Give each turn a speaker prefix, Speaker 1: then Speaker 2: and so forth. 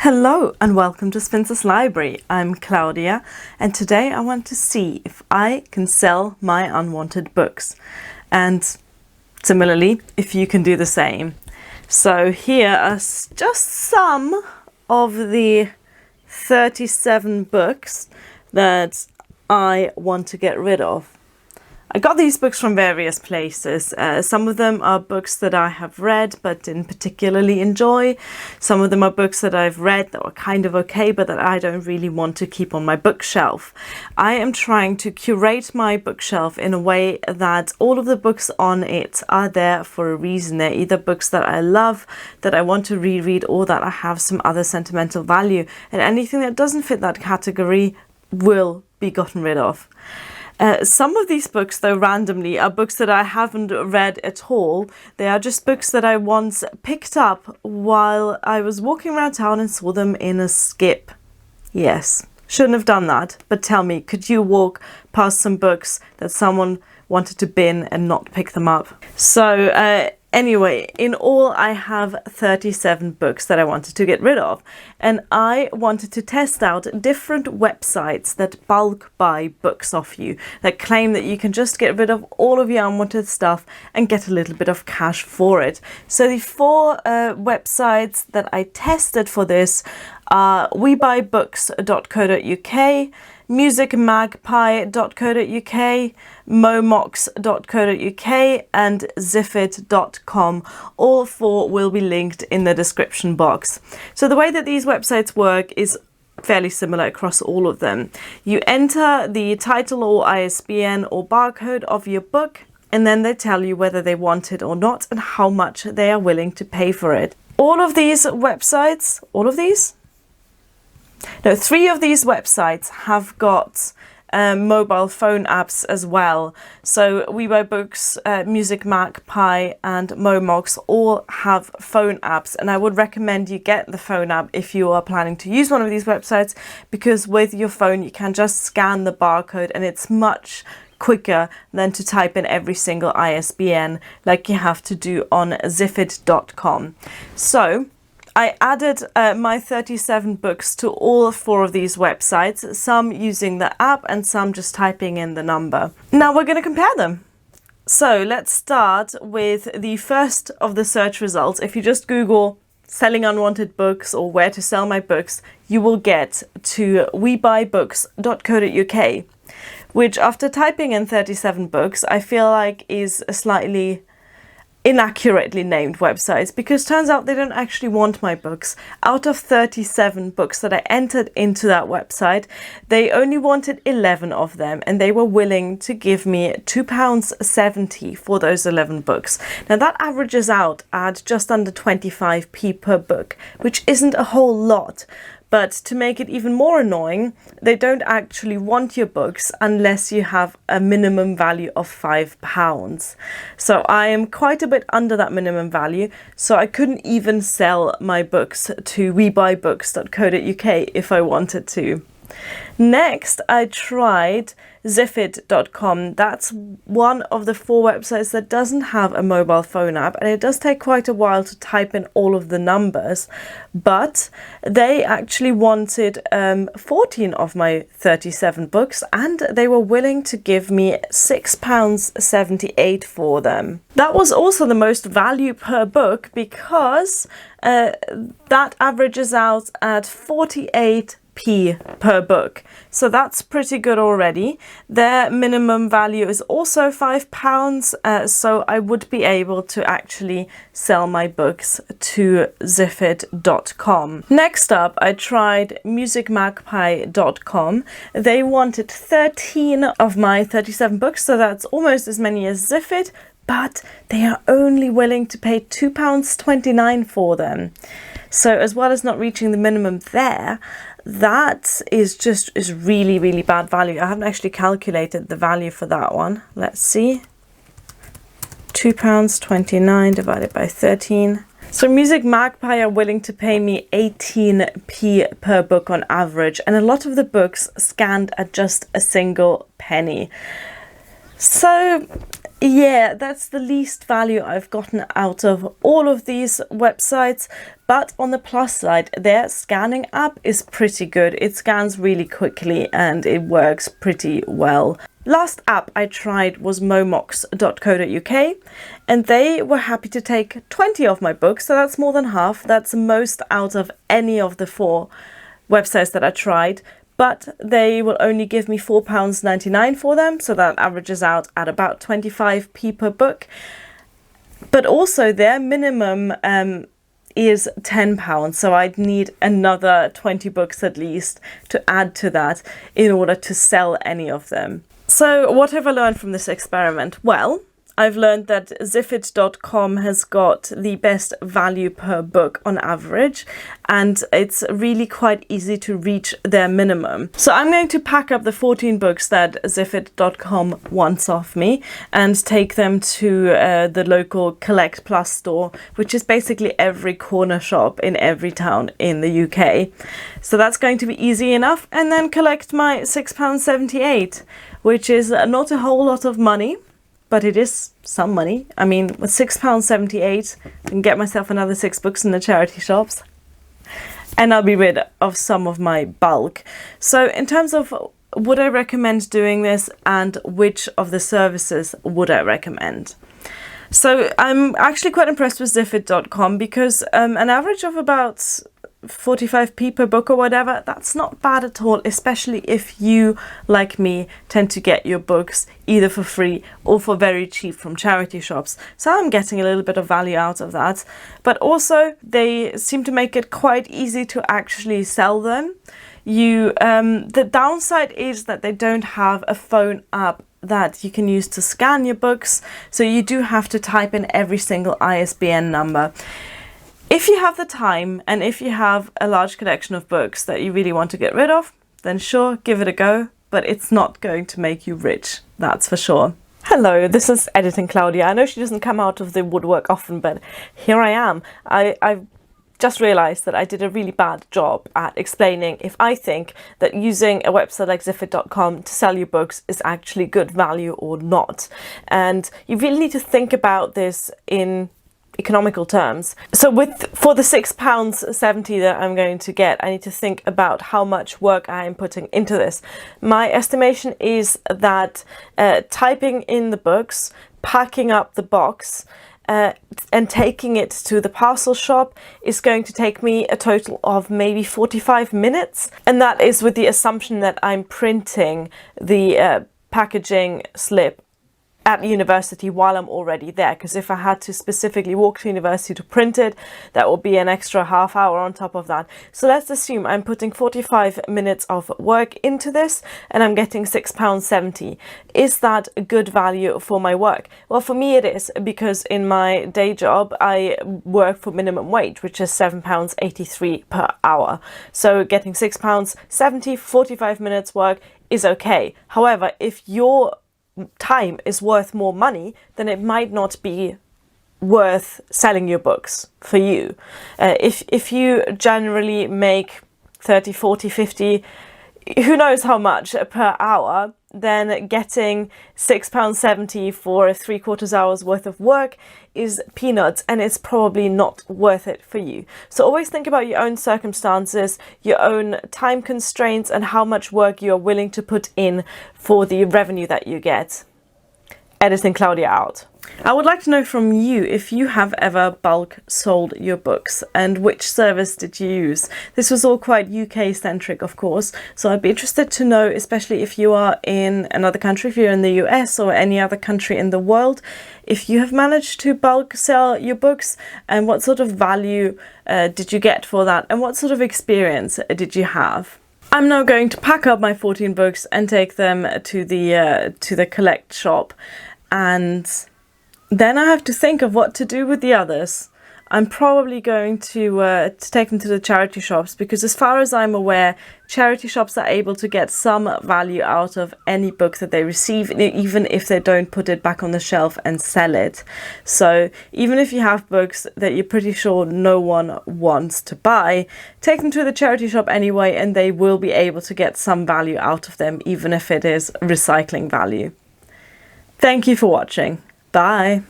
Speaker 1: Hello and welcome to Spencer's Library. I'm Claudia and today I want to see if I can sell my unwanted books and similarly if you can do the same. So here are just some of the 37 books that I want to get rid of. I got these books from various places. Some of them are books that I have read but didn't particularly enjoy. Some of them are books that I've read that were kind of okay but that I don't really want to keep on my bookshelf. I am trying to curate my bookshelf in a way that all of the books on it are there for a reason. They're either books that I love, that I want to reread, or that I have some other sentimental value. And anything that doesn't fit that category will be gotten rid of. Some of these books, though, randomly, are books that I haven't read at all. They are just books that I once picked up while I was walking around town and saw them in a skip. Yes, shouldn't have done that. But tell me, could you walk past some books that someone wanted to bin and not pick them up? So, anyway, in all, I have 37 books that I wanted to get rid of. And I wanted to test out different websites that bulk buy books off you, that claim that you can just get rid of all of your unwanted stuff and get a little bit of cash for it. So the four websites that I tested for this are webuybooks.co.uk, musicmagpie.co.uk, momox.co.uk and ziffit.com. All four will be linked in the description box. So the way that these websites work is fairly similar across all of them. You enter the title or ISBN or barcode of your book, and then they tell you whether they want it or not and how much they are willing to pay for it. Three of these websites have got mobile phone apps as well. So WeBuyBooks, Music Magpie and Momox all have phone apps, and I would recommend you get the phone app if you are planning to use one of these websites, because with your phone you can just scan the barcode and it's much quicker than to type in every single ISBN like you have to do on ziffit.com. So I added my 37 books to all four of these websites, some using the app and some just typing in the number. Now we're going to compare them. So let's start with the first of the search results. If you just Google selling unwanted books or where to sell my books, you will get to webuybooks.co.uk, which after typing in 37 books, I feel like is a slightly inaccurately named websites, because turns out they don't actually want my books. Out of 37 books that I entered into that website, they only wanted 11 of them, and they were willing to give me £2.70 for those 11 books. Now that averages out at just under 25p per book, which isn't a whole lot. But to make it even more annoying, they don't actually want your books unless you have a minimum value of £5. So I am quite a bit under that minimum value, so I couldn't even sell my books to webuybooks.co.uk if I wanted to. Next, I tried ziffit.com. That's one of the four websites that doesn't have a mobile phone app, and it does take quite a while to type in all of the numbers, but they actually wanted 14 of my 37 books, and they were willing to give me £6.78 for them. That was also the most value per book, because that averages out at 48p per book. So that's pretty good already. Their minimum value is also £5, so I would be able to actually sell my books to ziffit.com. Next up, I tried musicmagpie.com. They wanted 13 of my 37 books, so that's almost as many as Ziffit, but they are only willing to pay £2.29 for them. So as well as not reaching the minimum there, that is really, really bad value. I haven't actually calculated the value for that one. Let's see. £2.29 divided by 13. So Music Magpie are willing to pay me 18p per book on average, and a lot of the books scanned at just a single penny. So Yeah, that's the least value I've gotten out of all of these websites. But on the plus side, their scanning app is pretty good. It scans really quickly and it works pretty well. Last app I tried was momox.co.uk, and they were happy to take 20 of my books, so that's more than half. That's the most out of any of the 4 websites that I tried. But they will only give me £4.99 for them, so that averages out at about 25p per book. But also their minimum is £10, so I'd need another 20 books at least to add to that in order to sell any of them. So what have I learned from this experiment? Well, I've learned that Ziffit.com has got the best value per book on average, and it's really quite easy to reach their minimum. So I'm going to pack up the 14 books that Ziffit.com wants off me and take them to the local Collect Plus store, which is basically every corner shop in every town in the UK. So that's going to be easy enough, and then collect my £6.78, which is not a whole lot of money. But it is some money. I mean, with £6.78, I can get myself another 6 books in the charity shops. And I'll be rid of some of my bulk. So in terms of would I recommend doing this and which of the services would I recommend? So I'm actually quite impressed with Ziffit.com because an average of about 45p per book or whatever, that's not bad at all, especially if you, like me, tend to get your books either for free or for very cheap from charity shops. So I'm getting a little bit of value out of that. But also they seem to make it quite easy to actually sell them. The downside is that they don't have a phone app that you can use to scan your books, so you do have to type in every single ISBN number. If you have the time and if you have a large collection of books that you really want to get rid of, then sure, give it a go, but it's not going to make you rich, that's for sure. Hello, this is Editing Claudia. I know she doesn't come out of the woodwork often, but here I am. I've just realized that I did a really bad job at explaining if I think that using a website like Ziffit.com to sell your books is actually good value or not. And you really need to think about this in economical terms. So for the £6.70 that I'm going to get, I need to think about how much work I am putting into this. My estimation is that typing in the books, packing up the box, and taking it to the parcel shop is going to take me a total of maybe 45 minutes. And that is with the assumption that I'm printing the packaging slip at university while I'm already there, because if I had to specifically walk to university to print it, that will be an extra half hour on top of that. So let's assume I'm putting 45 minutes of work into this and I'm getting £6.70. Is that a good value for my work? Well, for me it is, because in my day job I work for minimum wage, which is £7.83 per hour. So getting £6.70 for 45 minutes work is okay. However, if your time is worth more money, then it might not be worth selling your books for you. If you generally make 30, 40, 50, who knows how much per hour, then getting £6.70 for 3/4 hours worth of work is peanuts, and it's probably not worth it for you. So always think about your own circumstances, your own time constraints, and how much work you're willing to put in for the revenue that you get. Editing Claudia out. I would like to know from you if you have ever bulk sold your books and which service did you use. This was all quite UK centric, of course, so I'd be interested to know, especially if you are in another country, if you're in the US or any other country in the world, if you have managed to bulk sell your books and what sort of value did you get for that and what sort of experience did you have. I'm now going to pack up my 14 books and take them to the Collect shop, and then I have to think of what to do with the others. I'm probably going to take them to the charity shops, because as far as I'm aware, charity shops are able to get some value out of any book that they receive, even if they don't put it back on the shelf and sell it. So even if you have books that you're pretty sure no one wants to buy, take them to the charity shop anyway, and they will be able to get some value out of them, even if it is recycling value. Thank you for watching. Bye!